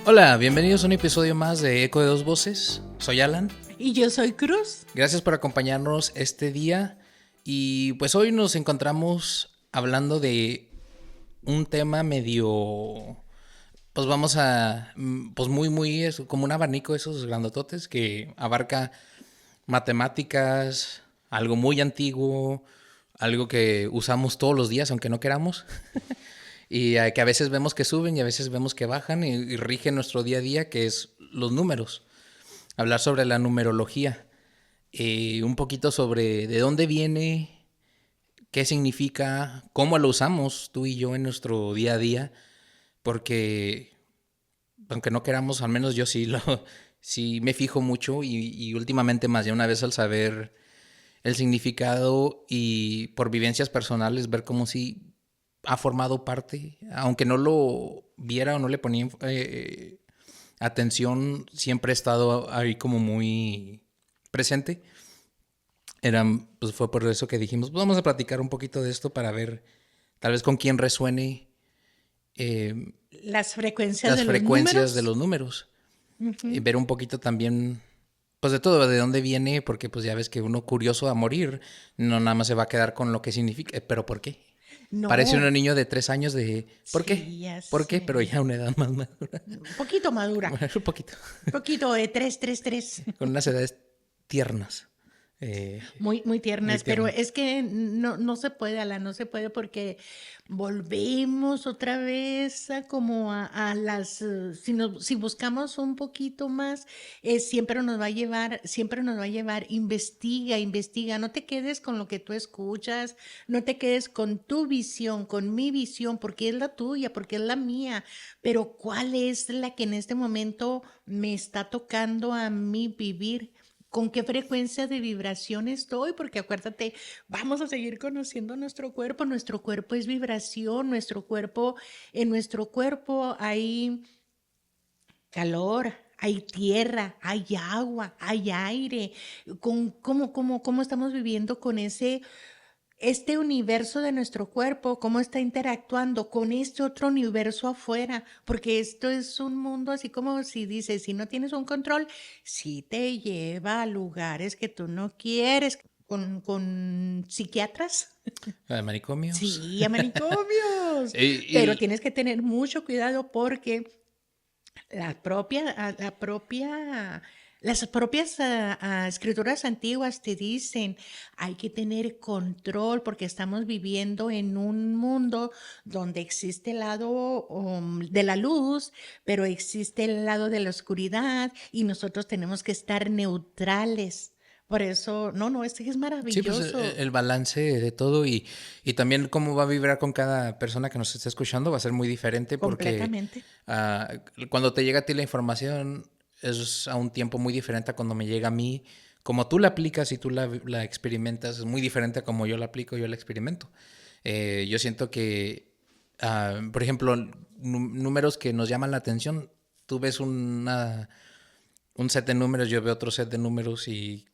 Hola, bienvenidos a un episodio más de Eco de Dos Voces. Soy Alan. Y yo soy Cruz. Gracias por acompañarnos este día. Y pues hoy nos encontramos hablando de un tema medio... Pues vamos a... Pues muy... Es como un abanico de esos grandototes que abarca matemáticas, algo muy antiguo, algo que usamos todos los días aunque no queramos. Y que a veces vemos que suben y a veces vemos que bajan y rigen nuestro día a día, que es los números. Hablar sobre la numerología, un poquito sobre de dónde viene, qué significa, cómo lo usamos tú y yo en nuestro día a día, porque aunque no queramos, al menos yo sí me fijo mucho y últimamente más de una vez al saber el significado y por vivencias personales ver cómo sí ha formado parte, aunque no lo viera o no le ponía atención, siempre ha estado ahí como muy presente. Pues fue por eso que dijimos, pues vamos a platicar un poquito de esto para ver tal vez con quién resuene Las frecuencias las de los frecuencias de números. los números. Y ver un poquito también, pues de todo, de dónde viene, porque pues ya ves que uno curioso a morir, no nada más se va a quedar con lo que significa, pero ¿por qué? Parece un No, niño de 3 años de, ¿por qué? sí, ya ¿Por qué? Pero ya sé. a una edad más madura. Un poquito madura. Bueno, un poquito. Un poquito de 3. Con unas edades tiernas. Muy Muy tiernas, pero tiernas. es que no se puede, Ala, no se puede porque volvemos otra vez a como a las, si buscamos un poquito más, siempre nos va a llevar, investiga, no te quedes con lo que tú escuchas, no te quedes con tu visión, con mi visión, porque es la tuya, porque es la mía, pero ¿cuál es la que en este momento me está tocando a mí vivir? ¿Con qué frecuencia de vibración estoy? Porque acuérdate, vamos a seguir conociendo nuestro cuerpo. Nuestro cuerpo es vibración, en nuestro cuerpo hay calor, hay tierra, hay agua, hay aire. ¿Cómo estamos viviendo con este universo de nuestro cuerpo, cómo está interactuando con este otro universo afuera, porque esto es un mundo así como si dices, si no tienes un control, sí te lleva a lugares que tú no quieres, con psiquiatras, Manicomios. sí, a manicomios, pero y, tienes que tener mucho cuidado porque la propia, las propias escrituras antiguas te dicen, hay que tener control porque estamos viviendo en un mundo donde existe el lado de la luz, pero existe el lado de la oscuridad y nosotros tenemos que estar neutrales. Por eso, no, este es sí, pues maravilloso, el balance de todo y también cómo va a vibrar con cada persona que nos esté escuchando va a ser muy diferente porque completamente. cuando te llega a ti la información es a un tiempo muy diferente a cuando me llega a mí. Como tú la aplicas y tú la experimentas, es muy diferente a como yo la aplico, yo la experimento. Yo siento que, por ejemplo, números que nos llaman la atención, tú ves un set de números, yo veo otro set de números y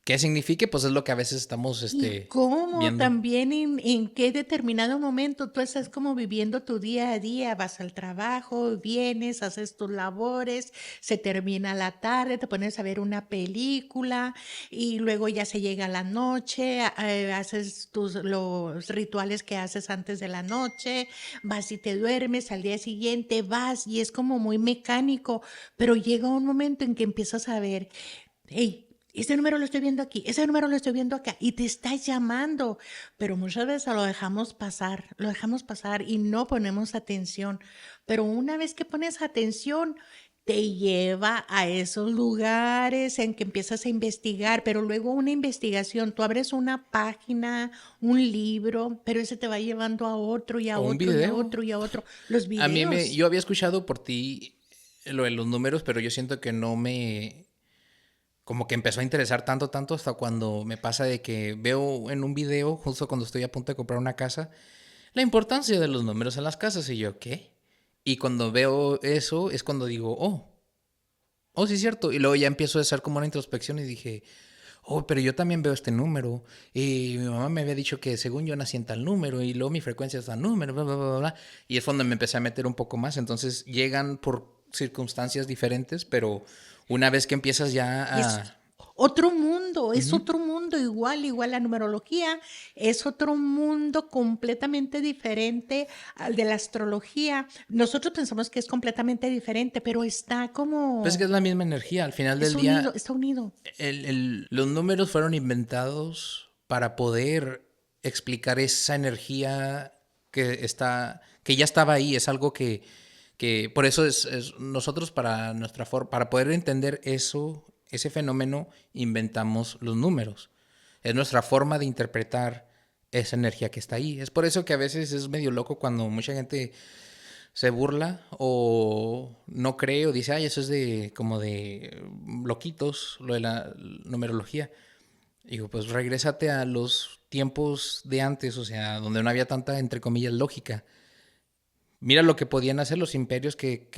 qué signifique, pues es lo que a veces estamos Y cómo viendo. también en qué determinado momento tú estás como viviendo tu día a día, vas al trabajo, vienes, haces tus labores, se termina la tarde, te pones a ver una película y luego ya se llega la noche, haces los rituales que haces antes de la noche, vas y te duermes, al día siguiente vas y es como muy mecánico, pero llega un momento en que empiezas a ver, hey, ese número lo estoy viendo aquí, ese número lo estoy viendo acá y te está llamando, pero muchas veces lo dejamos pasar y no ponemos atención. Pero una vez que pones atención, te lleva a esos lugares en que empiezas a investigar, pero luego una investigación, tú abres una página, un libro, pero ese te va llevando a otro y a O un otro y a video. otro y a otro. Los videos. Yo había escuchado por ti lo de los números, pero yo siento que no me, como que empezó a interesar tanto hasta cuando me pasa de que veo en un video, justo cuando estoy a punto de comprar una casa, la importancia de los números en las casas y yo, ¿qué? Y cuando veo eso es cuando digo, oh, sí es cierto. Y luego ya empiezo a hacer como una introspección y dije, oh, pero yo también veo este número. Y mi mamá me había dicho que según yo nací en tal número y luego mi frecuencia es tal número, bla, bla, bla, bla. Y es cuando me empecé a meter un poco más. Entonces llegan por circunstancias diferentes, pero una vez que empiezas ya Es a... es otro mundo igual la numerología es otro mundo completamente diferente al de la astrología. Nosotros pensamos que es completamente diferente, pero está Pues es que como, es la misma energía. Al final del día, está unido. los números fueron inventados para poder explicar esa energía que ya estaba ahí. Es algo que por eso nosotros para para poder entender eso, ese fenómeno, inventamos los números. Es nuestra forma de interpretar esa energía que está ahí. Es por eso que a veces es medio loco cuando mucha gente se burla o no cree o dice, ay, eso es de como de loquitos, lo de la numerología. Digo, pues regrésate a los tiempos de antes, o sea, donde no había tanta, entre comillas, lógica. Mira lo que podían hacer los imperios que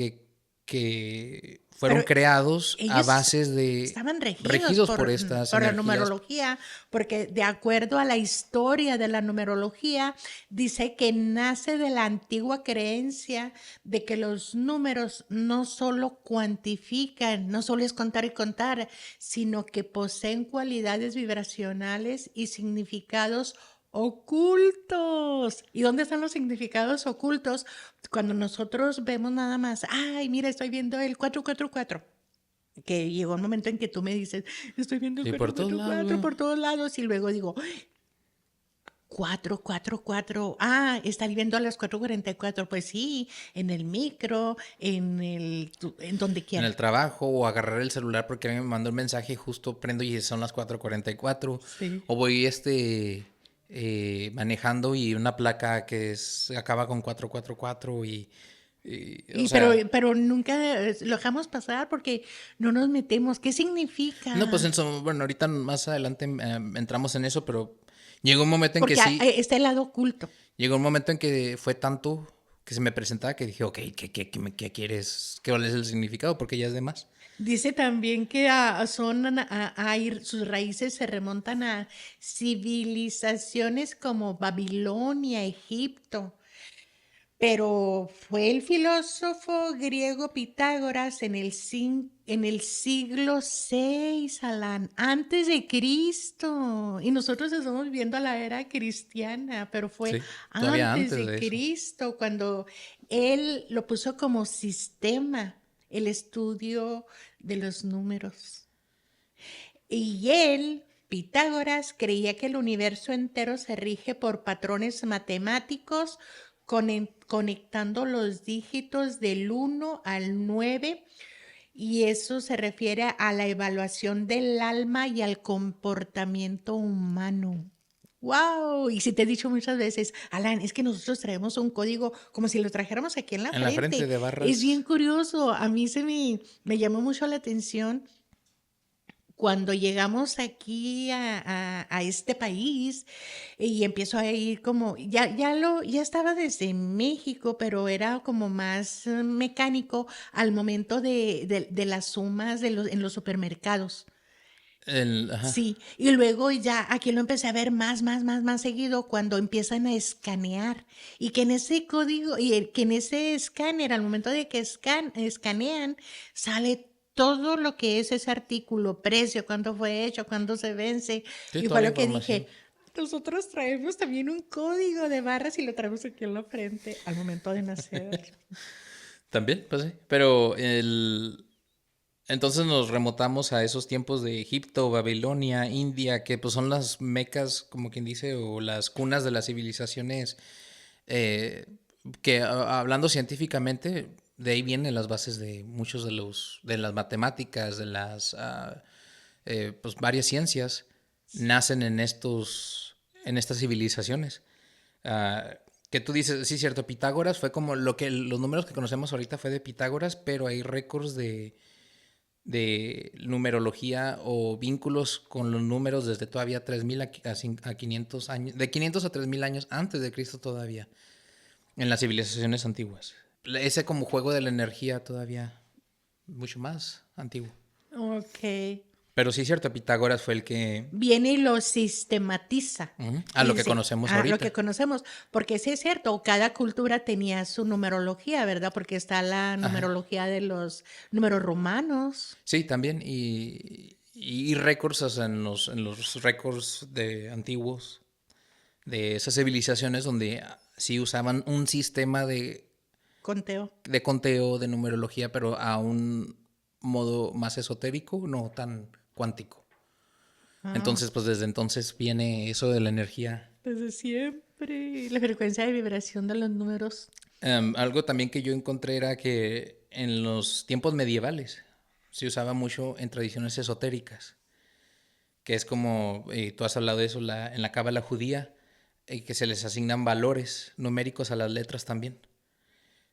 fueron Pero creados a ellos bases de estaban regidos regidos por estas por la energías. numerología, porque de acuerdo a la historia de la numerología, dice que nace de la antigua creencia de que los números no solo cuantifican, no solo es contar y contar, sino que poseen cualidades vibracionales y significados ocultos. ¿Y dónde están los significados ocultos? Cuando nosotros vemos nada más, ay, mira, estoy viendo el 444, que llegó un momento en que tú me dices, estoy viendo el Sí, por todos lados, 444 güey. por todos lados, y luego digo, 444, está viendo a las 4:44, pues sí, en el micro, en donde En quiera. el trabajo o agarrar el celular porque alguien me mandó un mensaje y justo prendo y son las 4:44. Sí. O voy manejando y una placa acaba con 444 o Y sea, pero nunca lo dejamos pasar porque no nos metemos. ¿Qué no, pues significa? bueno, ahorita más adelante entramos en eso, pero llegó un momento en que Porque sí, está el lado oculto. llegó un momento en que fue tanto que se me presentaba que dije, ok, ¿qué quieres? ¿Cuál es el significado? Porque ya es de más. Dice también que sus raíces se remontan a civilizaciones como Babilonia, Egipto, pero fue el filósofo griego Pitágoras en el siglo VI, Alan, antes de Cristo. Y nosotros estamos viviendo la era cristiana, pero fue Sí, todavía antes antes de de eso. Cristo cuando él lo puso como sistema, el estudio de los números. Y él, Pitágoras, creía que el universo entero se rige por patrones matemáticos conectando los dígitos del 1 al 9, y eso se refiere a la evaluación del alma y al comportamiento humano. ¡Wow! Y si te he dicho muchas veces, Alan, es que nosotros traemos un código como si lo trajéramos aquí en la En la frente frente. de Es bien barras. curioso. A mí me llamó mucho la atención cuando llegamos aquí a este país, y empiezo a ir como, ya estaba desde México, pero era como más mecánico al momento de las sumas en los supermercados. Ajá. Sí, y luego ya aquí lo empecé a ver más seguido cuando empiezan a escanear, y que en ese código que en ese escáner, al momento de que escanean, sale todo lo que es ese artículo, precio, cuándo fue hecho, cuándo se vence. Sí, Y toda fue la lo que información. dije, nosotros traemos también un código de barras y lo traemos aquí en la frente al momento de nacer. También, pues sí. Pero entonces nos remotamos a esos tiempos de Egipto, Babilonia, India, que pues son las mecas, como quien dice, o las cunas de las civilizaciones, eh, que hablando científicamente, de ahí vienen las bases de muchos de las matemáticas, de las pues varias ciencias, nacen en estas civilizaciones. Ah, que tú dices, sí, cierto, Pitágoras fue como los números que conocemos ahorita fue de Pitágoras, pero hay récords de numerología o vínculos con los números desde todavía 3000 a 500 años, de 500 a 3000 años antes de Cristo todavía, en las civilizaciones antiguas. Ese como juego de la energía todavía mucho más antiguo. Ok. Pero sí es cierto, Pitágoras fue el que... Viene y lo sistematiza. A lo que Dice, conocemos a lo ahorita. que conocemos, porque sí es cierto, cada cultura tenía su numerología, ¿verdad? Porque está la Ajá. numerología de los números romanos. Sí, también. Y récords, o sea, en los récords de antiguos, de esas civilizaciones donde sí usaban un sistema Conteo. de conteo, de numerología, pero a un modo más esotérico, no tan cuántico. Ah, Entonces, pues desde entonces viene eso de la energía. desde siempre. La frecuencia de vibración de los números. Algo también que yo encontré era que en los tiempos medievales se usaba mucho en tradiciones esotéricas, que es como, tú has hablado de eso, en la cábala judía, que se les asignan valores numéricos a las letras también,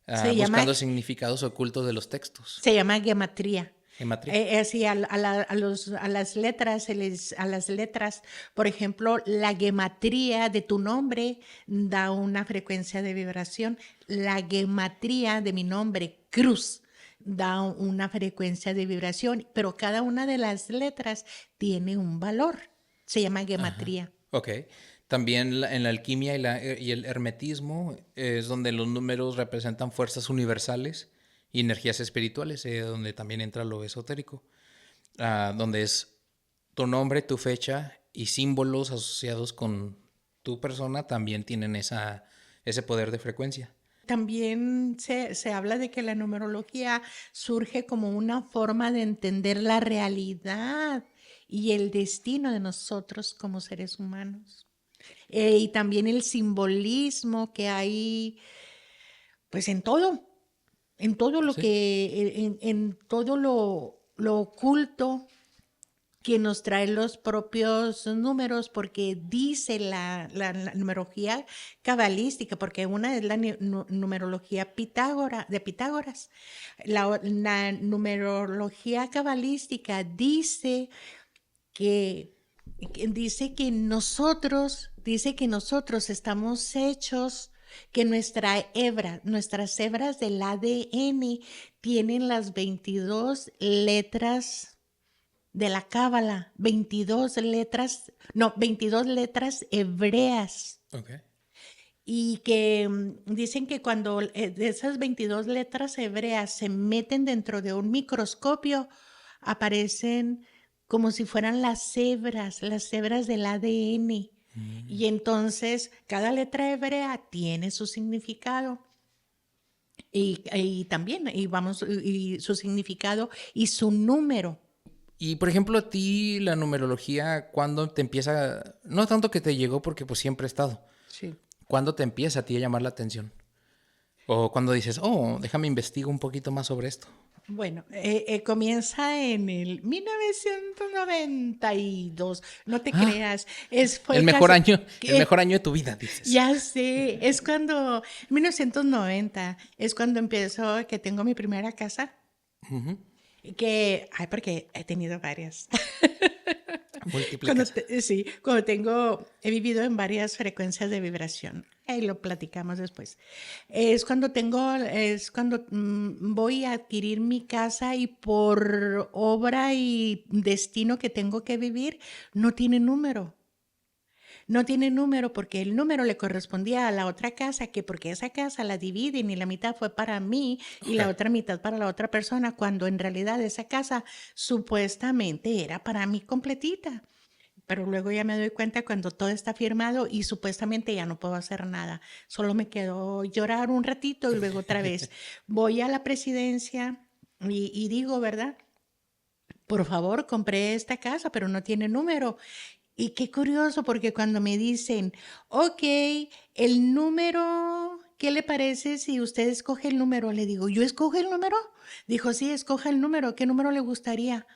Se llama, buscando significados ocultos de los textos. se llama gematría. Gematría. Así a las letras, a las letras, por ejemplo, la gematría de tu nombre da una frecuencia de vibración. La gematría de mi nombre, Cruz, da una frecuencia de vibración, pero cada una de las letras tiene un valor. Se llama gematría. Ok. También en la alquimia y el hermetismo es donde los números representan fuerzas universales y energías espirituales, donde también entra lo esotérico, donde es tu nombre, tu fecha y símbolos asociados con tu persona también tienen ese poder de frecuencia. También se habla de que la numerología surge como una forma de entender la realidad y el destino de nosotros como seres humanos. Y también el simbolismo que hay, pues en todo lo Sí. que, en todo lo oculto que nos trae los propios números, porque dice la numerología cabalística, porque una es la numerología de Pitágoras. La numerología cabalística que, dice que nosotros estamos hechos, que nuestras hebras del ADN tienen las 22 letras de la Cábala, 22 letras hebreas. Okay. Y que dicen que cuando de esas 22 letras hebreas se meten dentro de un microscopio, aparecen como si fueran las cebras del ADN. Y entonces cada letra hebrea tiene su significado. Y también, y su significado y su número. Y por ejemplo, a ti la numerología, ¿cuándo te empieza? No tanto que te llegó porque pues siempre ha estado. Sí. ¿Cuándo te empieza a ti a llamar la atención? O cuando dices, oh, déjame investigar un poquito más sobre esto. Bueno, comienza en el 1992. No te Ah, creas, el fue mejor casi, año, el que- mejor año de tu vida, dices. ya sé, es cuando, 1990, es cuando empiezo, que tengo mi primera casa, porque he tenido varias. Múltiple casa. Sí, he vivido en varias frecuencias de vibración. Ahí lo platicamos después. Es cuando voy a adquirir mi casa y por obra y destino que tengo que vivir, no tiene número. No tiene número porque el número le correspondía a la otra casa, que porque esa casa la dividen y la mitad fue para mí y la Okay. otra mitad para la otra persona, cuando en realidad esa casa supuestamente era para mí completita. Pero luego ya me doy cuenta cuando todo está firmado y supuestamente ya no puedo hacer nada. Solo me quedo llorar un ratito y luego otra vez voy a la presidencia y digo, ¿verdad? Por favor, compré esta casa, pero no tiene número. Y qué curioso, porque cuando me dicen, ok, el número, ¿qué le parece si usted escoge el número? Le digo, ¿yo escojo el número? Dijo, sí, escoja el número, ¿qué número le gustaría?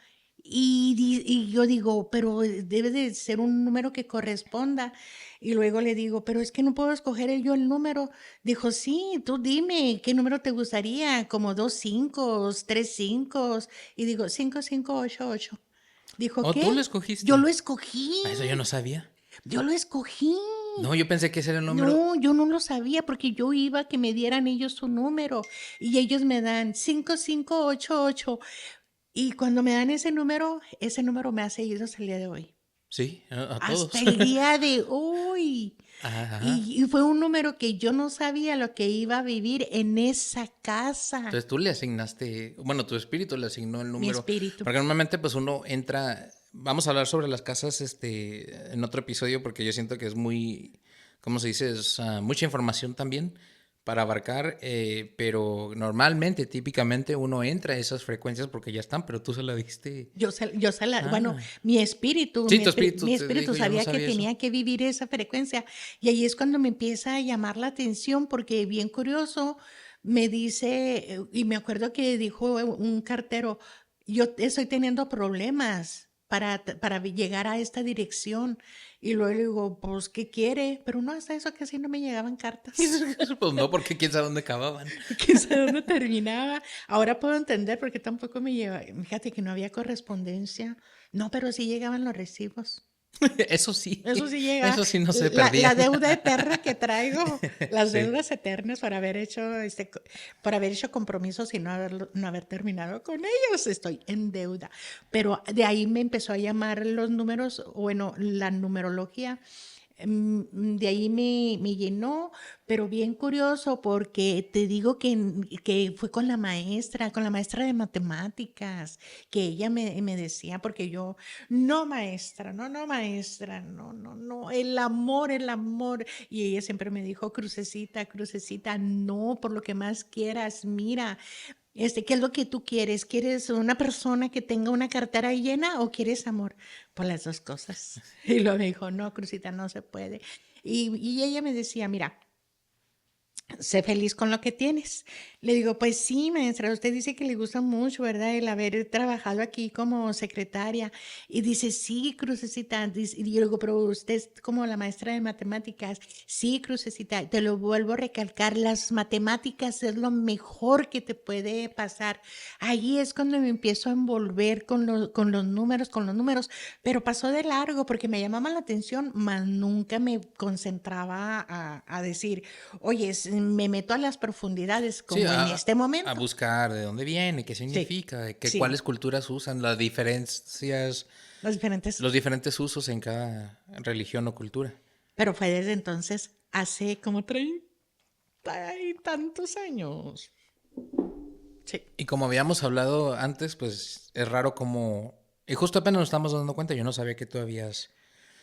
Y yo digo, pero debe de ser un número que corresponda. Y luego le digo, pero es que no puedo escoger yo el número. Dijo, sí, tú dime, ¿qué número te gustaría? Como 2 5, 3 5. Y digo, 5588. Dijo, Oh, tú lo ¿qué? Yo lo escogiste. escogí. Ah, eso yo no sabía. Yo lo escogí. No, yo pensé que ese era el número. No, yo no lo sabía porque yo iba a que me dieran ellos su número y ellos me dan 5588. Y cuando me dan ese número me ha seguido hasta el día de hoy. Sí, a Hasta todos. el día de hoy. Ajá. Y fue un número que yo no sabía lo que iba a vivir en esa casa. Entonces tú le asignaste, bueno, tu espíritu le asignó el Mi número, espíritu. porque normalmente pues uno entra, vamos a hablar sobre las casas en otro episodio porque yo siento que es muy, ¿cómo se dice? Es mucha información también para abarcar, pero normalmente, típicamente uno entra a esas frecuencias porque ya están, pero tú se la dijiste. Bueno, Ah, mi espíritu, sí, tu espíritu mi te espíritu dijo, yo no sabía que sabía eso. tenía que vivir esa frecuencia. Y ahí es cuando me empieza a llamar la atención, porque bien curioso, me dice, y me acuerdo que dijo un cartero, yo estoy teniendo problemas para llegar a esta dirección. Y luego le digo, pues, ¿qué quiere? Pero no, hasta eso que sí no me llegaban cartas. Pues no, porque quién sabe dónde acababan. Quién sabe dónde terminaba. Ahora puedo entender por qué tampoco me lleva. Fíjate que no había correspondencia. No, pero sí llegaban los recibos. Eso sí, Eso sí llega. eso sí no se La perdían. deuda eterna que traigo, las Sí. deudas eternas por haber hecho por haber hecho compromisos y no haber terminado con ellos, estoy en deuda. Pero de ahí me empezó a llamar los números, bueno, la numerología. De ahí me llenó, pero bien curioso porque te digo que fue con la maestra de matemáticas, que ella me decía, porque yo, no maestra, no maestra, no, el amor. Y ella siempre me dijo, crucecita, crucecita, no, por lo que más quieras, mira. ¿Qué es lo que tú quieres? ¿Quieres una persona que tenga una cartera llena o quieres amor? Pues las dos cosas. Y luego me dijo, no, Crucita, no se puede. Y ella me decía, mira, sé feliz con lo que tienes. Le digo, pues sí, maestra, usted dice que le gusta mucho, ¿verdad? El haber trabajado aquí como secretaria. Y dice, sí, Crucecita. Y yo digo, pero usted es como la maestra de matemáticas. Sí, Crucecita, te lo vuelvo a recalcar, las matemáticas es lo mejor que te puede pasar. Ahí es cuando me empiezo a envolver con los números, pero pasó de largo porque me llamaba la atención, mas nunca me concentraba a decir, oye, me meto a las profundidades Sí, como en este a momento. buscar de dónde viene, qué Sí, significa, sí, cuáles culturas usan, las diferencias, los diferentes. los diferentes usos en cada religión o cultura. Pero fue desde entonces, hace como 30 y tantos años. Sí, Y como habíamos hablado antes, pues es raro como... Y justo apenas nos estamos dando cuenta, yo no sabía que tú habías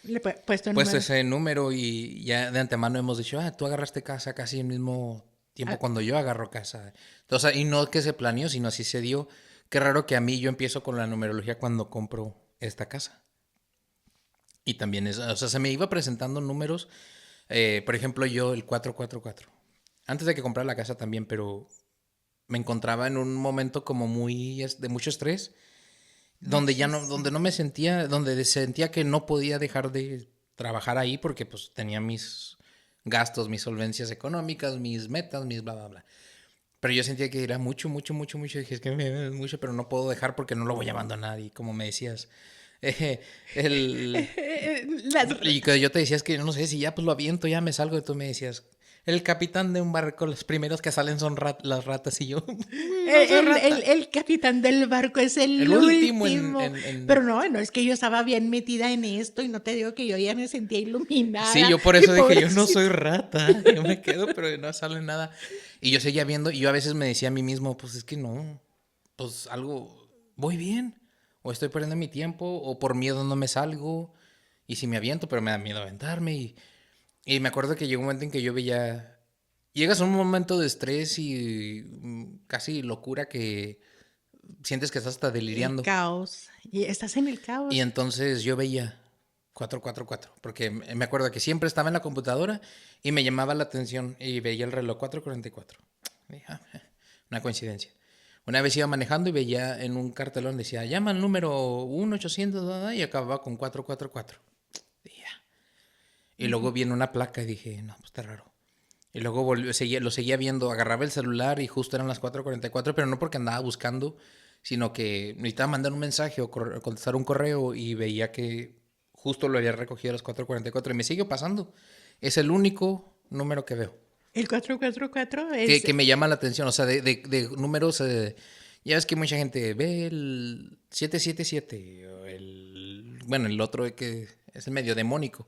le he puesto el puesto número. ese número y ya de antemano hemos dicho, tú agarraste casa casi al mismo tiempo Ah, cuando yo agarro casa. Entonces, y no que se planeó, sino así se dio. Qué raro que a mí yo empiezo con la numerología cuando compro esta casa. Y también es, o sea, se me iba presentando números, por ejemplo, yo el 444. Antes de que comprara la casa también, pero me encontraba en un momento como muy de mucho estrés, no, donde ya sí, no, donde sí. no me sentía, donde sentía que no podía dejar de trabajar ahí porque pues tenía mis gastos, mis solvencias económicas, mis metas, mis bla, bla, bla. Pero yo sentía que era mucho, mucho, mucho, mucho. Dije, es que es mucho, pero no puedo dejar porque no lo voy a abandonar. Y como me decías, eh, el, Las, y que yo te decía es que no sé si ya pues lo aviento, ya me salgo. Y tú me decías, el capitán de un barco, los primeros que salen son las ratas. Y yo, no soy rata. el capitán del barco es El el último último. Pero no, es que yo estaba bien metida en esto y no te digo que yo ya me sentía Sí, iluminada. yo por Y eso dije, yo no soy pobrecito. rata. Yo me quedo, pero no sale nada. Y yo seguía viendo y yo a veces me decía a mí mismo, pues es que no, pues algo, voy bien. O estoy perdiendo mi tiempo, o por miedo no me salgo. Y si me aviento, pero me da miedo aventarme. Y me acuerdo que llegó un momento en que yo veía. Llegas a un momento de estrés y casi locura que sientes que estás hasta El deliriando. caos. Y estás en el Y caos. entonces yo veía 444 porque me acuerdo que siempre estaba en la computadora y me llamaba la atención y veía el reloj 4:44. Dije, una coincidencia. Una vez iba manejando y veía en un cartelón, decía, llama al número 1-800 y acababa con 444. Y, ya. Y luego Ujú. vi en una placa y dije, no, pues está raro. Y luego lo seguía viendo, agarraba el celular y justo eran las 4:44, pero no porque andaba buscando, sino que necesitaba mandar un mensaje o contestar un correo y veía que justo lo había recogido a las 4:44 y me sigue pasando. Es el único número que veo, El 444 que, es que me llama la atención, o sea, de números Ya ves que mucha gente ve el 777 o bueno, el otro que es el medio demónico.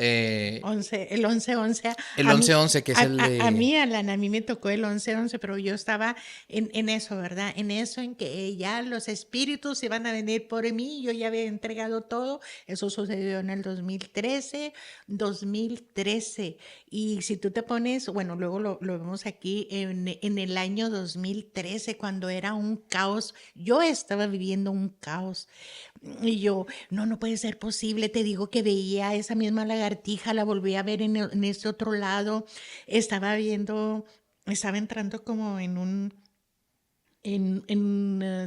Eh, 11, el 11-11. el A mí, 11-11 que es el a de... mí, Alan, a mí me tocó el 11-11, pero yo estaba en eso, ¿verdad? En eso, en que ya los espíritus iban a venir por mí, yo ya había entregado todo. Eso sucedió en el 2013. Y si tú te pones, bueno, luego lo vemos aquí en el año 2013, cuando era un caos. Yo estaba viviendo un caos. Y yo, no, no puede ser posible. Te digo que veía esa misma lagartija, la volví a ver en este otro lado. Estaba viendo, estaba entrando como en un,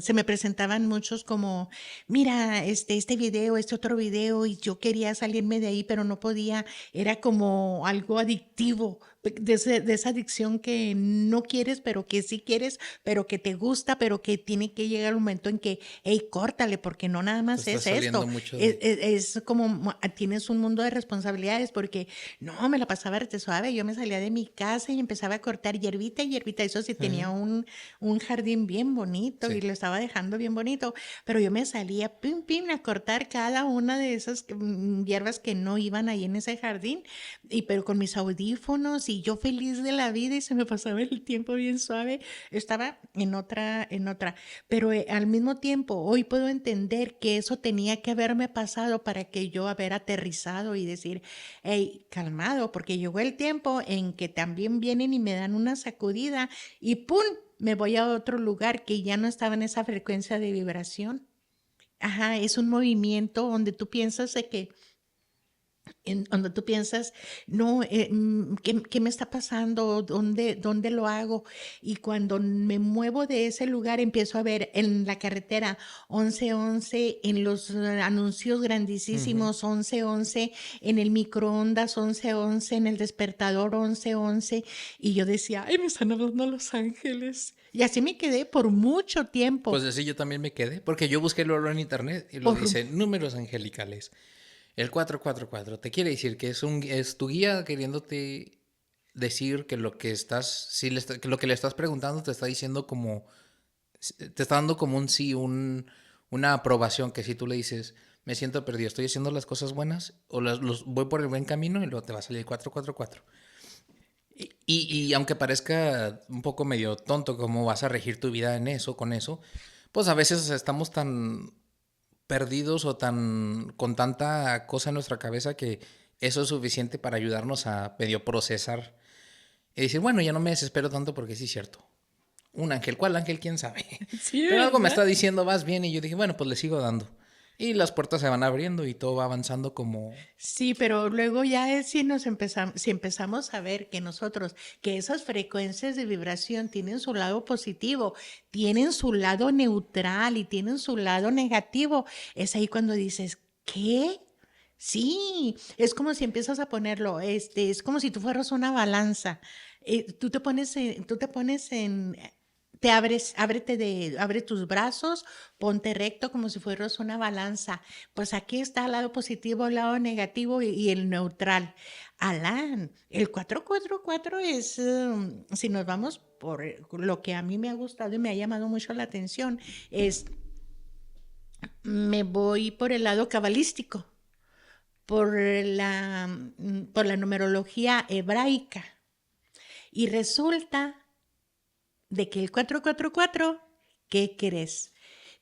se me presentaban muchos como, mira, este video, este otro video, y yo quería salirme de ahí, pero no podía. Era como algo adictivo, de esa adicción que no quieres, pero que sí quieres, pero que te gusta, pero que tiene que llegar un momento en que, hey, córtale, porque no nada Te más está es saliendo esto. mucho Es, de... es como, tienes un mundo de responsabilidades, porque no, me la pasaba rete suave. Yo me salía de mi casa y empezaba a cortar hierbita y hierbita. Eso sí, tenía un jardín bien bonito y Sí. lo estaba dejando bien bonito, pero yo me salía pim, pim, a cortar cada una de esas hierbas que no iban ahí en ese jardín, y pero con mis audífonos y yo feliz de la vida y se me pasaba el tiempo bien suave. Estaba en otra, pero al mismo tiempo hoy puedo entender que eso tenía que haberme pasado para que yo haber aterrizado y decir, hey, calmado, porque llegó el tiempo en que también vienen y me dan una sacudida y ¡pum! Me voy a otro lugar que ya no estaba en esa frecuencia de vibración. Ajá, es un movimiento donde tú piensas de que donde tú piensas, no, ¿qué me está pasando? ¿Dónde lo hago? Y cuando me muevo de ese lugar, empiezo a ver en la carretera 11-11, en los anuncios Ujú. grandísimos 11-11, en el microondas 11-11, en el despertador 11-11. Y yo decía, ay, me están hablando los ángeles. Y así me quedé por mucho tiempo. Pues así yo también me quedé, porque yo busqué luego en internet y lo Por dice números angelicales. El 444 te quiere decir que es tu guía queriéndote decir que lo que estás, si le que lo que le estás preguntando te está diciendo como, te está dando como un sí, una aprobación, que si tú le dices, me siento perdido, estoy haciendo las cosas buenas o voy por el buen camino y luego te va a salir el 444. Y aunque parezca un poco medio tonto cómo vas a regir tu vida en eso, con eso, pues a veces estamos tan perdidos o tan con tanta cosa en nuestra cabeza que eso es suficiente para ayudarnos a medio procesar y decir, bueno, ya no me desespero tanto porque sí es cierto. Un ángel, ¿cuál ángel? ¿Quién sabe? Sí, Pero algo me ¿verdad? está diciendo, vas bien, y yo dije, bueno, pues le sigo dando. Y las puertas se van abriendo y todo va avanzando como... Sí, pero luego ya es si nos empezamos, si empezamos a ver que nosotros, que esas frecuencias de vibración tienen su lado positivo, tienen su lado neutral y tienen su lado negativo, es ahí cuando dices, ¿qué? Sí, es como si empiezas a ponerlo, es como si tú fueras una balanza. Tú te pones en, te abres, abre tus brazos, ponte recto como si fueras una balanza. Pues aquí está el lado positivo, el lado negativo y el neutral. Alan, el 444 es, si nos vamos por lo que a mí me ha gustado y me ha llamado mucho la atención, es, me voy por el lado cabalístico, por la numerología hebraica. Y resulta de que el 444, ¿qué crees?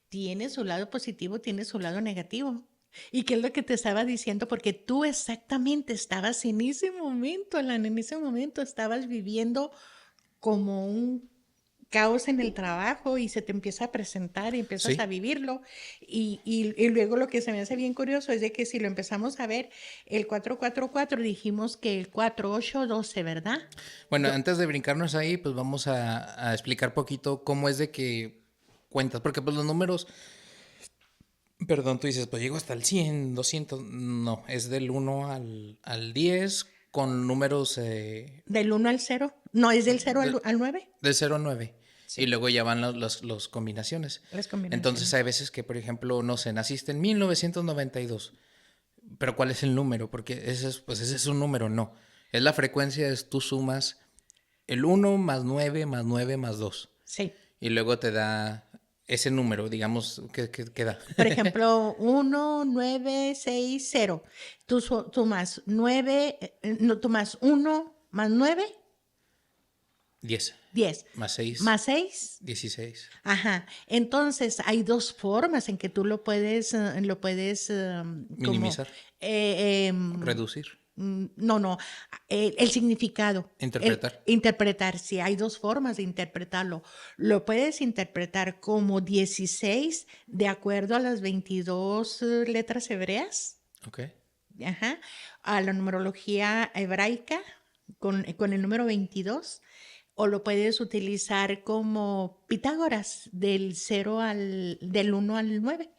Tiene su lado positivo, tiene su lado negativo. ¿Y qué es lo que te estaba diciendo? Porque tú exactamente estabas en ese momento, Alan, en ese momento estabas viviendo como un caos en el trabajo y se te empieza a presentar y empiezas a Sí. vivirlo. Y luego lo que se me hace bien curioso es de que si lo empezamos a ver, el 444 dijimos que el 4812, ¿verdad? Bueno, Do- antes de brincarnos ahí, pues vamos a explicar poquito cómo es de que cuentas, porque pues los números, perdón, tú dices, pues llego hasta el 100, 200, no, es del 1 al 10 con números del 1 al 0. No, es del 0 de, al 9. de 0 a 9 y Sí, luego ya van los combinaciones. las Entonces hay combinaciones. veces que, por ejemplo, no sé, naciste en 1992, pero ¿cuál es el número? Porque ese es un número, no. Es la frecuencia, es tú sumas el 1 más 9 más 9 más 2. Sí, y luego te da ese número, digamos, ¿qué da? Por ejemplo, 1960. Tú más 9, no, tú más 1 más 9, 10 10. más 6, Más 6. 16. Ajá. Entonces, hay dos formas en que tú lo puedes como, Minimizar, eh, em, reducir, no, no, el significado, interpretar. interpretar, sí, hay dos formas de interpretarlo. Lo puedes interpretar como 16 de acuerdo a las 22 letras hebreas, Ok. ajá, a la numerología hebraica con el número 22, o lo puedes utilizar como Pitágoras del 1 al 9.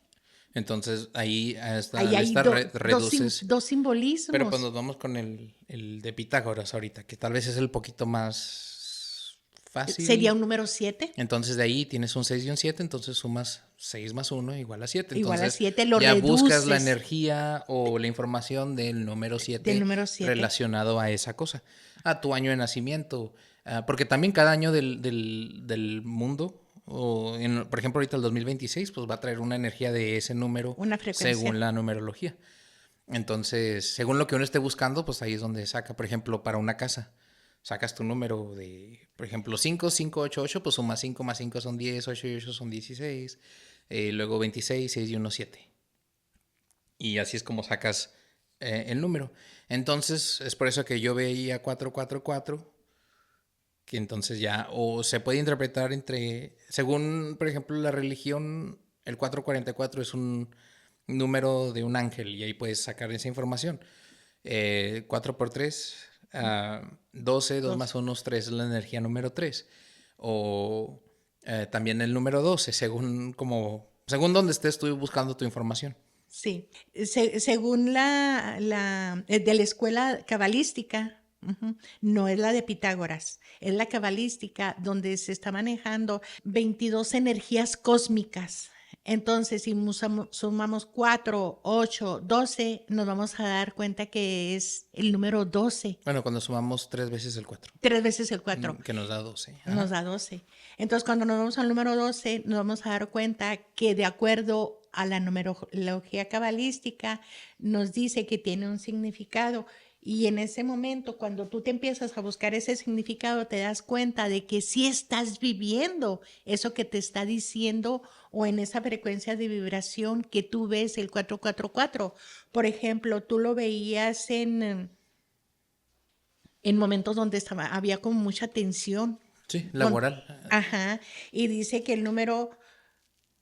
Entonces ahí Ahí hay reduces. dos Pero pues simbolismos. nos vamos con el de Pitágoras ahorita, que tal vez es el poquito más Sería fácil. un número 7. Entonces de ahí tienes un 6 y un 7, entonces sumas 6 más uno igual a 7. Igual a Entonces 7, lo ya buscas la reduces energía o la información del número del 7 número 7. relacionado a esa cosa, a tu año de nacimiento. Porque también cada año del mundo, por ejemplo ahorita el 2026, pues va a traer una energía de ese número Una frecuencia. según la numerología. Entonces, según lo que uno esté buscando, pues ahí es donde saca, por ejemplo, para una casa. Sacas tu número de, por ejemplo, 5 5 8 8, pues suma 5 más 5 son 10, 8 y 8 son 16, luego 26, 6 y 1, 7. Y así es como sacas el número. Entonces, es por eso que yo veía 444, que entonces ya, o se puede interpretar según, por ejemplo, la religión, el 444 es un número de un ángel y ahí puedes sacar esa información. 4 por 3, 12, 2 más Dos. 1 es 3, es la energía número 3. O también el número 12, según donde estés tú buscando tu información. Sí. Según de la escuela cabalística, ujú, no es la de Pitágoras, es la cabalística donde se está manejando 22 energías cósmicas. Entonces, si sumamos 4, 8, 12, nos vamos a dar cuenta que es el número 12. Bueno, cuando sumamos 3 veces el 4, 3 veces el 4 que nos da 12. nos Ajá. da 12. Entonces, cuando nos vamos al número 12, nos vamos a dar cuenta que de acuerdo a la numerología cabalística, nos dice que tiene un significado. Y en ese momento, cuando tú te empiezas a buscar ese significado, te das cuenta de que sí estás viviendo eso que te está diciendo o en esa frecuencia de vibración que tú ves el 444. Por ejemplo, tú lo veías en momentos donde había como mucha tensión. Sí, Don- laboral. Ajá, y dice que el número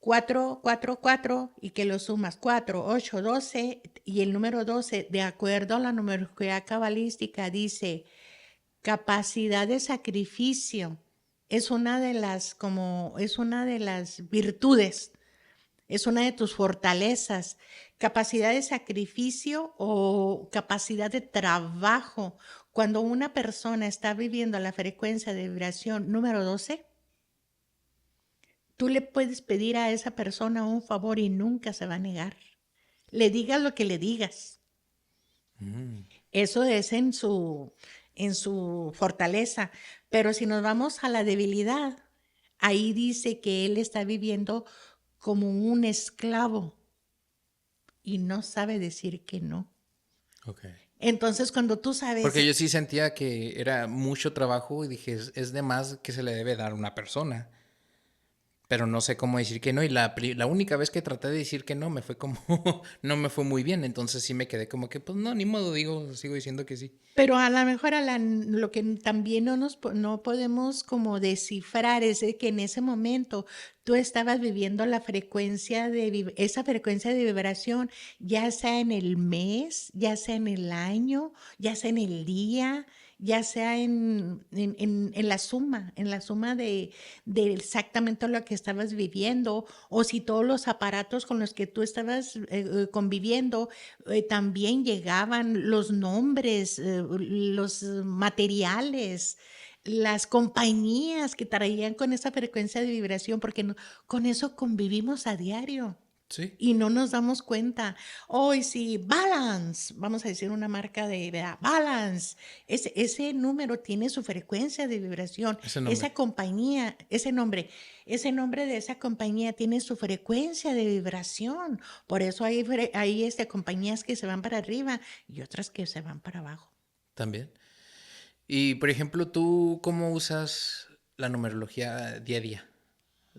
444 y que lo sumas 4, 8, 12 y el número 12, de acuerdo a la numerología cabalística, dice capacidad de sacrificio. Es una de las virtudes, es una de tus fortalezas, capacidad de sacrificio o capacidad de trabajo. Cuando una persona está viviendo la frecuencia de vibración número 12, tú le puedes pedir a esa persona un favor y nunca se va a negar. Le digas lo que le digas. Eso es en su fortaleza. Pero si nos vamos a la debilidad, ahí dice que él está viviendo como un esclavo y no sabe decir que no. Ok. Entonces, cuando tú Porque sabes, yo sí sentía que era mucho trabajo y dije, es de más que se le debe dar a una persona. Pero no sé cómo decir que no. Y la única vez que traté de decir que no, me fue como, no me fue muy bien. Entonces sí me quedé como que, pues no, ni modo, digo, sigo diciendo que sí. pero a lo mejor lo que también no podemos como descifrar es de que en ese momento tú estabas viviendo la frecuencia esa frecuencia de vibración, ya sea en el mes, ya sea en el año, ya sea en el día, ya sea en la suma de exactamente lo que estabas viviendo, o si todos los aparatos con los que tú estabas conviviendo también llegaban los nombres, los materiales, las compañías que traían con esa frecuencia de vibración, porque con eso convivimos a diario. Sí, y no nos damos cuenta. Hoy sí, Balance, vamos a decir una marca de ¿verdad? Balance. Ese número tiene su frecuencia de vibración. ese Esa nombre. compañía, ese nombre de esa compañía tiene su frecuencia de vibración. Por eso hay compañías que se van para arriba y otras que se van para abajo. También. Y, por ejemplo, ¿tú cómo usas la numerología día a día?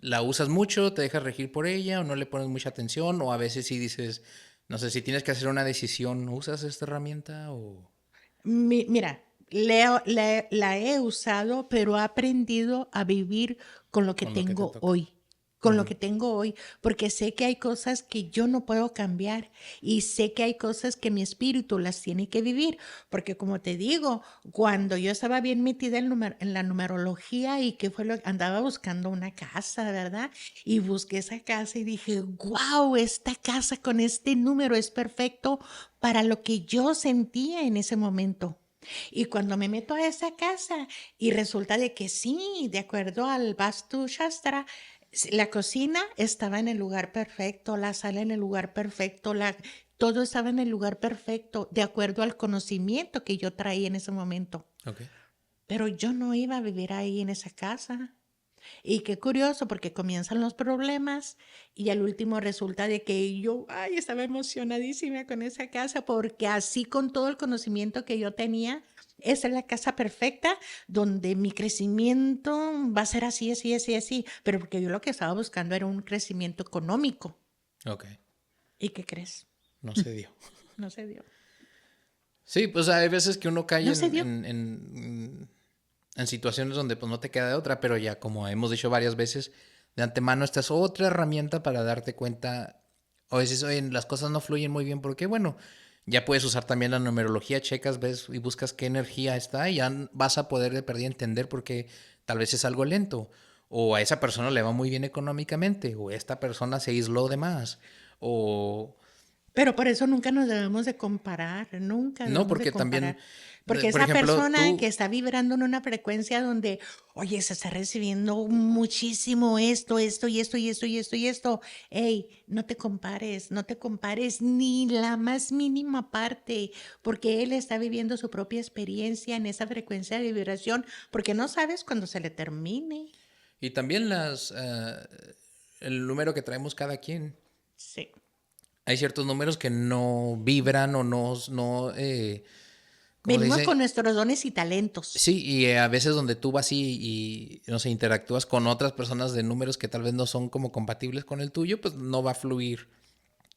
¿La usas mucho? ¿Te dejas regir por ella? ¿O no le pones mucha atención? ¿O a veces sí dices, no sé, si tienes que hacer una decisión, ¿usas esta herramienta o Mira, la he usado, pero he aprendido a vivir con lo que con lo que te tengo toca? hoy. Con lo Ujú. que tengo hoy, porque sé que hay cosas que yo no puedo cambiar y sé que hay cosas que mi espíritu las tiene que vivir, porque como te digo, cuando yo estaba bien metida en la numerología y que fue lo andaba buscando una casa, ¿verdad? Y busqué esa casa y dije, wow, esta casa con este número es perfecto para lo que yo sentía en ese momento. Y cuando me meto a esa casa y resulta de que sí, de acuerdo al Vastu Shastra, la cocina estaba en el lugar perfecto, la sala en el lugar perfecto, todo estaba en el lugar perfecto, de acuerdo al conocimiento que yo traía en ese momento. Ok. Pero yo no iba a vivir ahí en esa casa. Y qué curioso, porque comienzan los problemas y al último resulta de que yo, ay, estaba emocionadísima con esa casa, porque así con todo el conocimiento que yo tenía, esa es la casa perfecta donde mi crecimiento va a ser así, así, así, así, pero porque yo lo que estaba buscando era un crecimiento económico. Ok. ¿Y qué crees? No se dio. No se dio. Sí, pues hay veces que uno cae No se dio. en situaciones donde pues no te queda de otra, pero ya como hemos dicho varias veces, de antemano esta es otra herramienta para darte cuenta, o veces, oye, las cosas no fluyen muy bien, porque bueno, ya puedes usar también la numerología, checas, ves y buscas qué energía está y ya vas a poder de perdida entender porque tal vez es algo lento, o a esa persona le va muy bien económicamente, o esta persona se aisló de más, o Pero por eso nunca nos debemos de comparar, nunca no, debemos de porque también, comparar. Porque por esa ejemplo, persona que tú, está vibrando en una frecuencia donde, oye, se está recibiendo muchísimo esto, esto y esto y esto y esto y esto. Hey, no te compares, no te compares ni la más mínima parte, porque él está viviendo su propia experiencia en esa frecuencia de vibración, porque no sabes cuándo se le termine. y también el número que traemos cada quien. Sí. Hay ciertos números que no vibran o ¿cómo se Venimos con dice? nuestros dones y talentos. Sí, y a veces donde tú vas no sé, interactúas con otras personas de números que tal vez no son como compatibles con el tuyo, pues no va a fluir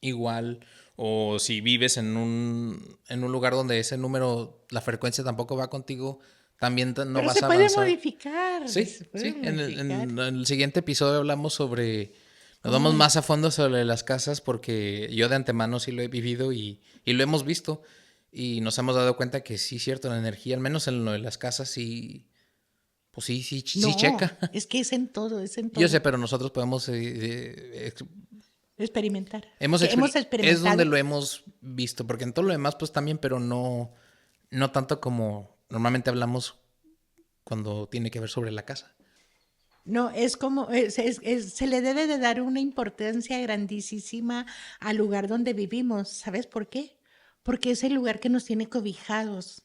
igual. O si vives en un lugar donde ese número, la frecuencia tampoco va contigo, también no Pero vas se a puede avanzar. modificar, Sí, se puede sí. En modificar. el siguiente episodio hablamos sobre. Nos ¿Cómo vamos más a es? fondo sobre las casas porque yo de antemano sí lo he vivido y lo hemos visto. Y nos hemos dado cuenta que sí, cierto, la energía, al menos en lo de las casas, sí. Pues sí, sí, sí No, checa. es que es en todo, es en Yo sé, todo. pero nosotros podemos. Experimentar. Que hemos Es donde experimentado. lo hemos visto, porque en todo lo demás, pues también, pero no, no tanto como normalmente hablamos cuando tiene que ver sobre la casa. No, es como, se le debe de dar una importancia grandísima al lugar donde vivimos. ¿Sabes por qué? Porque es el lugar que nos tiene cobijados.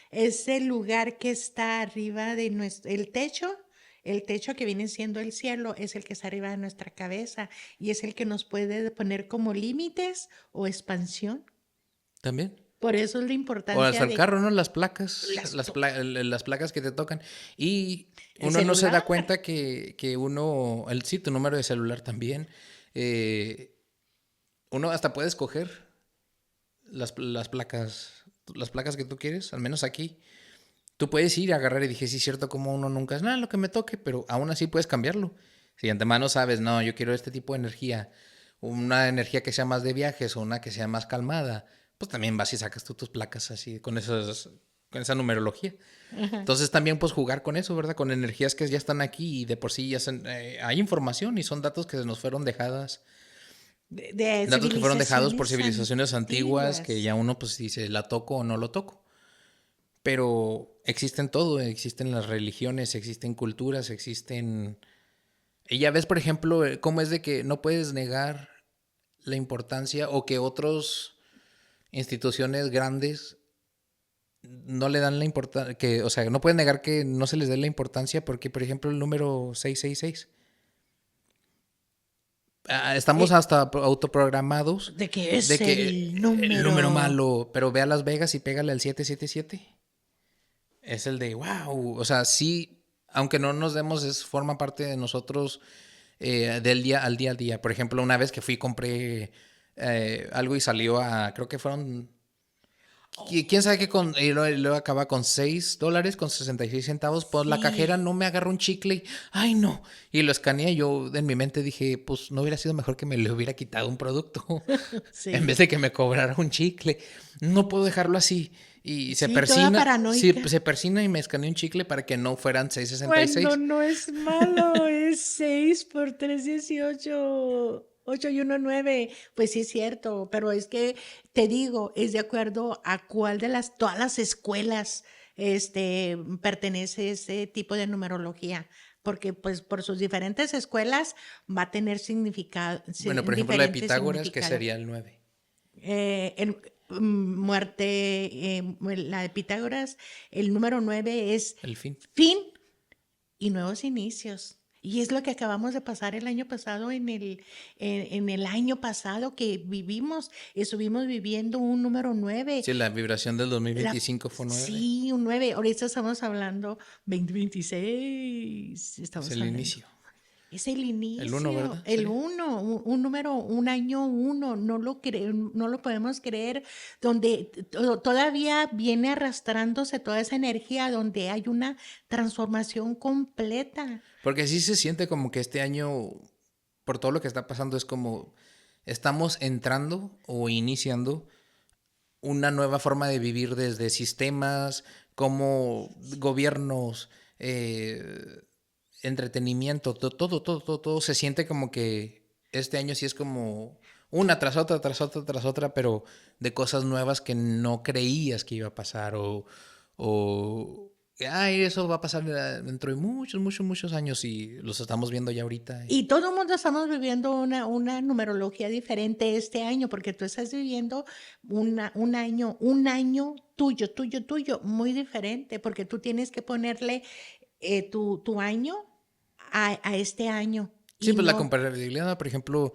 Es el lugar que está arriba de nuestro, el techo que viene siendo el cielo, es el que está arriba de nuestra cabeza y es el que nos puede poner como límites o expansión. También. Por eso es la O importancia hasta el de carro, ¿no? Las placas, las, las placas que te tocan. Y el uno no se celular. da cuenta que uno, sí, tu número de celular también, eh, uno hasta puede escoger las placas que tú quieres, al menos aquí. Tú puedes ir a agarrar y dije, sí, cierto, como uno nunca es nada lo que me toque, pero aún así puedes cambiarlo. Si de antemano sabes, no, yo quiero este tipo de energía, una energía que sea más de viajes o una que sea más calmada, pues también vas y sacas tú tus placas así, con esa numerología. Ajá. Entonces también pues jugar con eso, ¿verdad? Con energías que ya están aquí y de por sí hay información y son datos que nos fueron De datos que fueron dejados por civilizaciones civilizaciones antiguas que antiguas. ya uno pues dice, la toco o no lo toco. Pero existen todo, existen las religiones, existen culturas, existen. Y ya ves, por ejemplo, cómo es de que no puedes negar. la importancia o que otras instituciones grandes no le dan la importancia, que, o sea, no pueden negar que no se les dé la importancia porque, por ejemplo, el número 666, estamos Eh, hasta autoprogramados de que de es que el el número número. malo, pero ve a Las Vegas y pégale al 777. Es el de wow, o sea, sí, aunque no nos demos, forma parte de nosotros del día al día al día. Por ejemplo, una vez que fui compré algo y salió a, creo que fueron, quién sabe qué, y luego acaba con $6 con 66 centavos, pues la cajera Sí, no me agarró un chicle y, ay no, y lo escaneé, yo en mi mente dije, pues no hubiera sido mejor que me le hubiera quitado un producto en vez sí. de que me cobrara un chicle. No puedo dejarlo así. Y se Sí, toda persina, sí, paranoica. se persina y me escaneó un chicle para que no fueran Bueno, 666. no es malo, es 6 por 3, 18, 8 y uno 9. Pues sí es cierto, pero es que te digo, es de acuerdo a cuál de todas las escuelas, pertenece ese tipo de numerología. Porque pues por sus diferentes escuelas va a tener significado, Bueno, por ejemplo, la de diferente Pitágoras, que significado. sería el 9. Muerte, la de Pitágoras, el número 9 es El fin. fin y nuevos inicios. Y es lo que acabamos de pasar el año pasado, en el año pasado que vivimos, estuvimos viviendo un número 9. Sí, la vibración del La, 2025 fue 9. sí, un 9. Ahorita estamos hablando 2026. Es Estamos el hablando. inicio. Es el El uno, inicio, ¿verdad? el Sería. uno, un número, un año uno, no lo podemos creer, donde todavía viene arrastrándose toda esa energía, donde hay una transformación completa. Porque sí se siente como que este año, por todo lo que está pasando, es como estamos entrando o iniciando una nueva forma de vivir desde sistemas, como gobiernos, entretenimiento, todo se siente como que este año sí es como una tras otra, tras otra, tras otra, pero de cosas nuevas que no creías que iba a pasar o ay, eso va a pasar dentro de muchos, muchos, muchos años y los estamos viendo ya ahorita. Y todo el mundo estamos viviendo una numerología diferente este año, porque tú estás viviendo un año tuyo, tuyo, tuyo, muy diferente, porque tú tienes que ponerle tu año a este año. Sí, Y pues la no, comparabilidad, por ejemplo,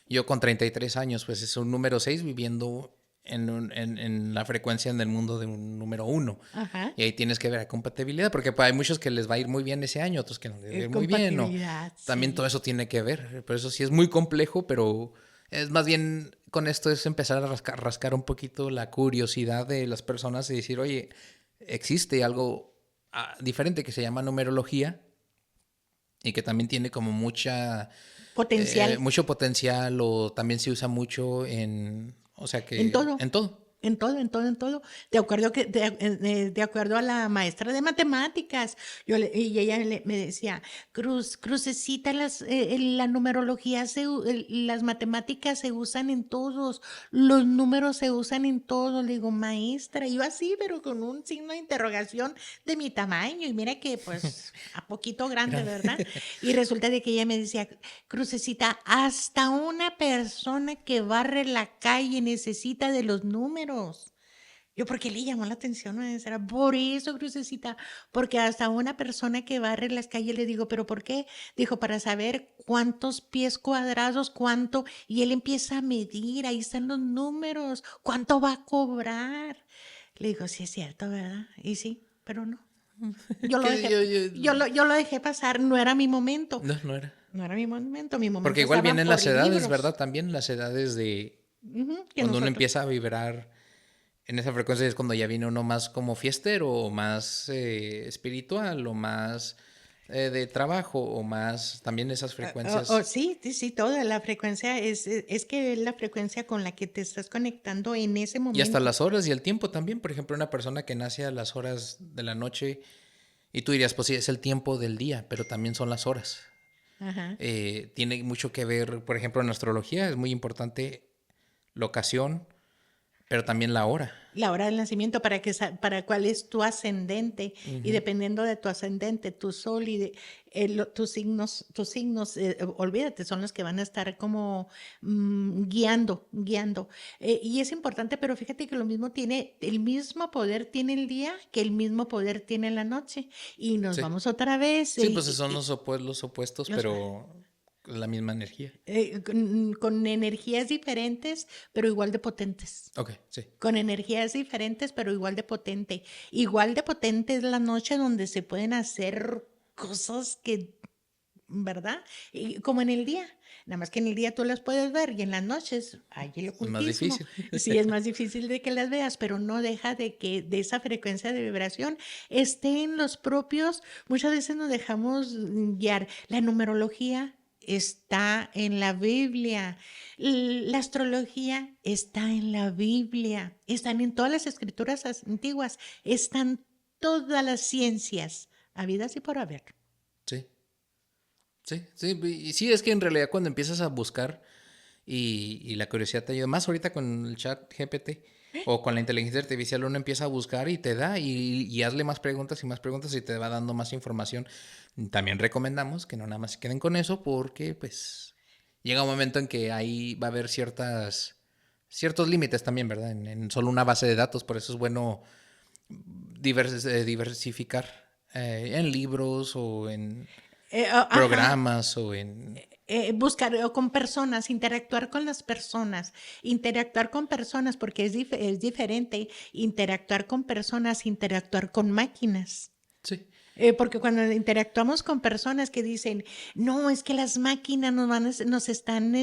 yo con 33 años, pues es un número 6 viviendo en la frecuencia en el mundo de un número uno. ajá, Y ahí tienes que ver la compatibilidad, porque pues, hay muchos que les va a ir muy bien ese año, otros que no les va a ir muy bien, o compatibilidad, también todo sí. eso tiene que ver. Por eso sí es muy complejo, pero es más bien con esto es empezar a rascar un poquito la curiosidad de las personas y decir, oye, existe algo diferente que se llama numerología y que también tiene como Potencial mucho potencial o también se usa mucho o sea en que todo. en todo. En todo, en todo, en todo. De acuerdo a la maestra de matemáticas, y ella me decía, Crucecita, la numerología, las matemáticas se usan en todos, los números se usan en todos. Le digo, maestra, y yo así, pero con un signo de interrogación de mi tamaño, y mira que pues a poquito grande, ¿verdad? Y resulta de que ella me decía, Crucecita, hasta una persona que barre la calle necesita de los números. Yo, ¿por qué le llamó la atención, maestra? Por eso, Crucecita, porque hasta una persona que barre las calles le digo, ¿pero por qué? Dijo, para saber cuántos pies cuadrados, cuánto, y él empieza a medir, ahí están los números, cuánto va a cobrar. Le digo, sí es cierto, ¿verdad? Y sí, pero no. Yo lo Que dejé, yo lo dejé pasar, no era mi momento. no, no era. No era mi Porque momento igual estaban vienen por las edades, libros. ¿verdad? También las edades de Ujú, que cuando uno nosotros. empieza a vibrar en esa frecuencia es cuando ya viene uno más como fiestero o más espiritual o más de trabajo o más también esas frecuencias. Sí, sí, sí, toda la frecuencia es que es la frecuencia con la que te estás conectando en ese Y hasta momento. las horas y el tiempo también. Por ejemplo, una persona que nace a las horas de la noche y tú dirías, pues sí, es el tiempo del día, pero también son las horas. Ajá. Tiene mucho que ver, por ejemplo, en astrología es muy importante la ocasión, pero también la hora. La hora del nacimiento para cuál es tu ascendente y Ujú. dependiendo de tu ascendente, tu sol y tus signos, olvídate, son los que van a estar como guiando. Y es importante, pero fíjate que el mismo poder tiene el día que el mismo poder tiene la noche. Y nos Sí. vamos otra vez. Sí, pues son los opuestos, Los- pero la misma energía. con energías diferentes, pero igual de potentes. Ok, sí. Con energías diferentes, pero igual de potente. Igual de potente es la noche donde se pueden hacer cosas que, ¿verdad? Y como en el día. Nada más que en el día tú las puedes ver y en las noches hay el Es más ocultismo. difícil. Sí, es más difícil de que las veas, pero no deja de que de esa frecuencia de vibración esté en los propios. Muchas veces nos dejamos guiar. La numerología está en la Biblia. La astrología está en la Biblia. Están en todas las escrituras antiguas. Están todas las ciencias, habidas y por haber. Sí, sí, sí. Y sí, es que en realidad cuando empiezas a buscar y la curiosidad te ayuda, más ahorita con el chat GPT o con la inteligencia artificial, uno empieza a buscar y te da y hazle más preguntas y te va dando más información. También recomendamos que no nada más se queden con eso porque pues llega un momento en que ahí va a haber ciertos límites también, ¿verdad? En solo una base de datos, por eso es bueno diversificar en libros o en Ajá, programas o en... buscar con personas, interactuar con personas, porque es diferente interactuar con personas, interactuar con máquinas. Sí, Porque cuando interactuamos con personas que dicen, no, es que las máquinas nos están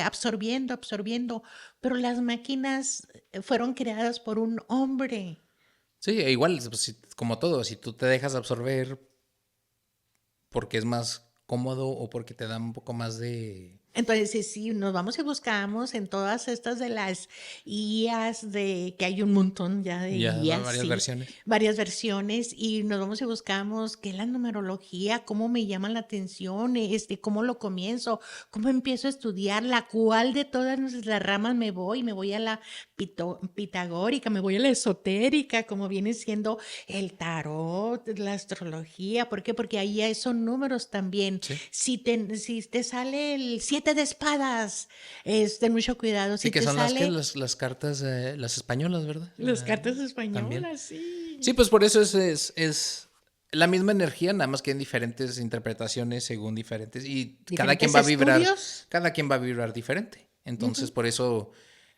absorbiendo, pero las máquinas fueron creadas por un hombre. sí, e igual, pues, como todo, si tú te dejas absorber porque es más cómodo o porque te da un poco más de... Entonces, si nos vamos y buscamos en todas estas de las IAs, que hay un montón ya de Ya, IAs, varias sí, versiones. varias versiones, y nos vamos y buscamos qué es la numerología, cómo me llama la atención, cómo lo comienzo, cómo empiezo a estudiarla, cuál de todas las ramas me voy a la pitagórica, me voy a la esotérica, como viene siendo el tarot, la astrología. ¿Por qué? Porque ahí ya son números también. Sí. Si te sale el 7 de espadas, ten mucho cuidado. Sí, Si que te son sale las cartas, las españolas, ¿verdad? las cartas También. españolas, Sí, sí. pues por eso es la misma energía, nada más que en diferentes interpretaciones según diferentes. Y Diferentes estudios. cada quien va a vibrar diferente. Entonces, Ujú. por eso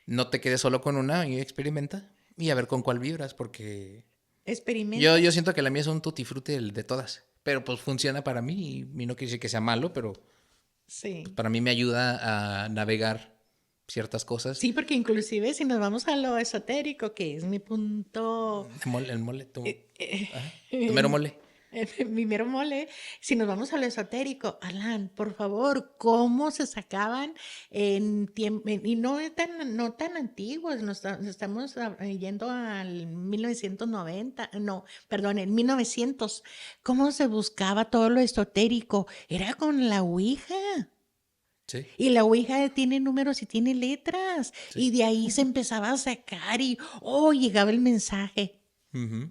no te quedes solo con una y experimenta y a ver con cuál vibras, porque Experimenta. yo siento que la mía es un tutti frutti de todas. Pero pues funciona para mí y no quiere decir que sea malo, pero pues, Sí. para mí me ayuda a navegar ciertas cosas. Sí, porque inclusive si nos vamos a lo esotérico, que es mi punto, El mole, ajá, tu mero eh, mole. mi mero mole, si nos vamos a lo esotérico, Alan, por favor, ¿cómo se sacaban en tiempo? Y no tan antiguos, nos estamos yendo al 1990, no, perdón, en 1900. ¿Cómo se buscaba todo lo esotérico? Era con la Ouija. Sí, Y la Ouija tiene números y tiene letras. sí. Y de ahí se empezaba a sacar y, oh, llegaba el mensaje. Ujú.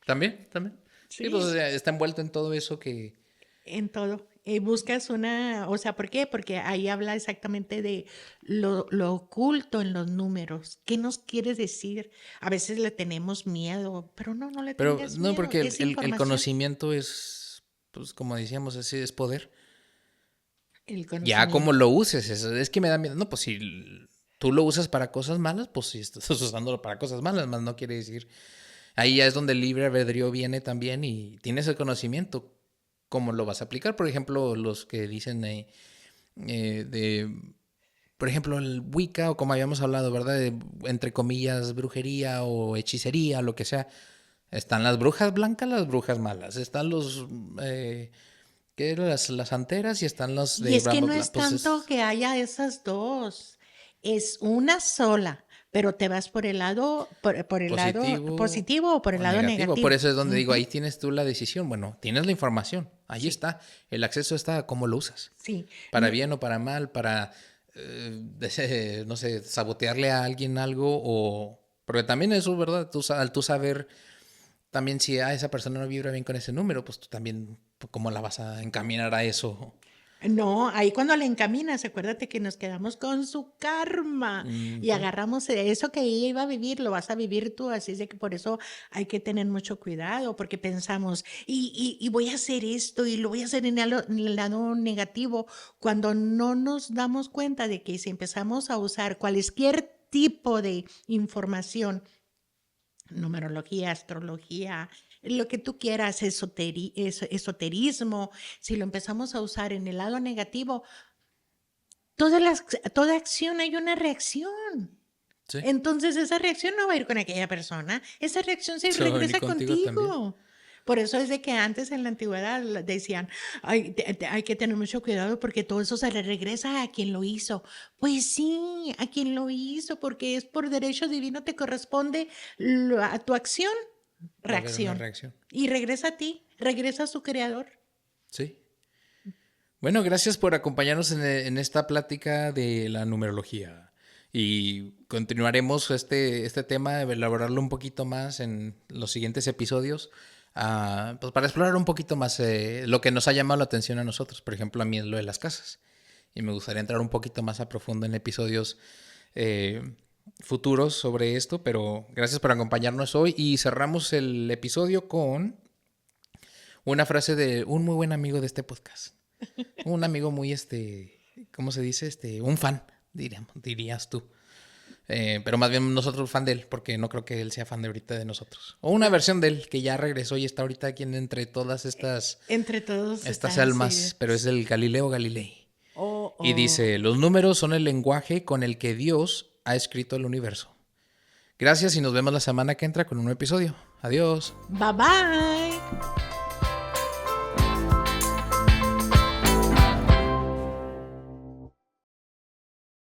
También, también. Sí, pues o Sí, sea, está envuelto en todo eso que... en todo. Buscas o sea, ¿por qué? Porque ahí habla exactamente de lo oculto en los números. ¿Qué nos quiere decir? A veces le tenemos miedo, pero no le Pero tengas no, miedo, porque es el información. conocimiento es, pues como decíamos, es poder. El Ya como conocimiento. lo uses, es que me da miedo. No, pues si tú lo usas para cosas malas, pues si estás usándolo para cosas malas, más no quiere decir. Ahí ya es donde el libre albedrío viene también y tienes el conocimiento. ¿Cómo lo vas a aplicar? Por ejemplo, los que dicen de, por ejemplo, el Wicca, o como habíamos hablado, ¿verdad? De, entre comillas, brujería o hechicería, lo que sea. Están las brujas blancas, las brujas malas. Están los, ¿qué? Las santeras y están los Y de es que bla, no bla. es Pues tanto es... que haya esas dos, es una sola, pero te vas por el lado positivo positivo o por el o lado negativo. Por negativo. eso es donde digo, Ujú. ahí tienes tú la decisión. Bueno, tienes la información, ahí Sí, está. El acceso está a cómo lo usas. sí. Para bien o para mal, para, no sé, sabotearle a alguien algo Porque también eso, ¿verdad? Al tú saber también si esa persona no vibra bien con ese número, pues tú también, pues, ¿cómo la vas a encaminar a eso? No, ahí cuando le encaminas, acuérdate que nos quedamos con su karma y Ujú. agarramos eso que ella iba a vivir, lo vas a vivir tú, así es de que por eso hay que tener mucho cuidado, porque pensamos, y voy a hacer esto y lo voy a hacer en el lado negativo, cuando no nos damos cuenta de que si empezamos a usar cualquier tipo de información, numerología, astrología, lo que tú quieras, esoterismo, si lo empezamos a usar en el lado negativo, toda acción hay una reacción. Sí. Entonces esa reacción no va a ir con aquella persona, esa reacción se Se va a venir regresa contigo también. contigo. Por eso es de que antes en la antigüedad decían, hay que tener mucho cuidado porque todo eso se le regresa a quien lo hizo. Pues sí, a quien lo hizo, porque es por derecho divino te corresponde a tu acción, Va a haber una reacción. reacción. Y regresa a ti, regresa a su creador. Sí. Bueno, gracias por acompañarnos en esta plática de la numerología. Y continuaremos este tema, elaborarlo un poquito más en los siguientes episodios, pues para explorar un poquito más lo que nos ha llamado la atención a nosotros. Por ejemplo, a mí es lo de las casas. Y me gustaría entrar un poquito más a profundo en episodios eh, futuros sobre esto, pero gracias por acompañarnos hoy y cerramos el episodio con una frase de un muy buen amigo de este podcast. Un amigo muy, ¿cómo se dice? Un fan, dirías tú. Pero más bien nosotros fan de él, porque no creo que él sea fan de ahorita de nosotros. O una versión de él que ya regresó y está ahorita aquí entre todas Entre todos estas están, sí. almas, pero es el Galileo Galilei. Oh, Y oh. dice, los números son el lenguaje con el que Dios ha escrito el universo. Gracias y nos vemos la semana que entra con un nuevo episodio. Adiós. Bye bye.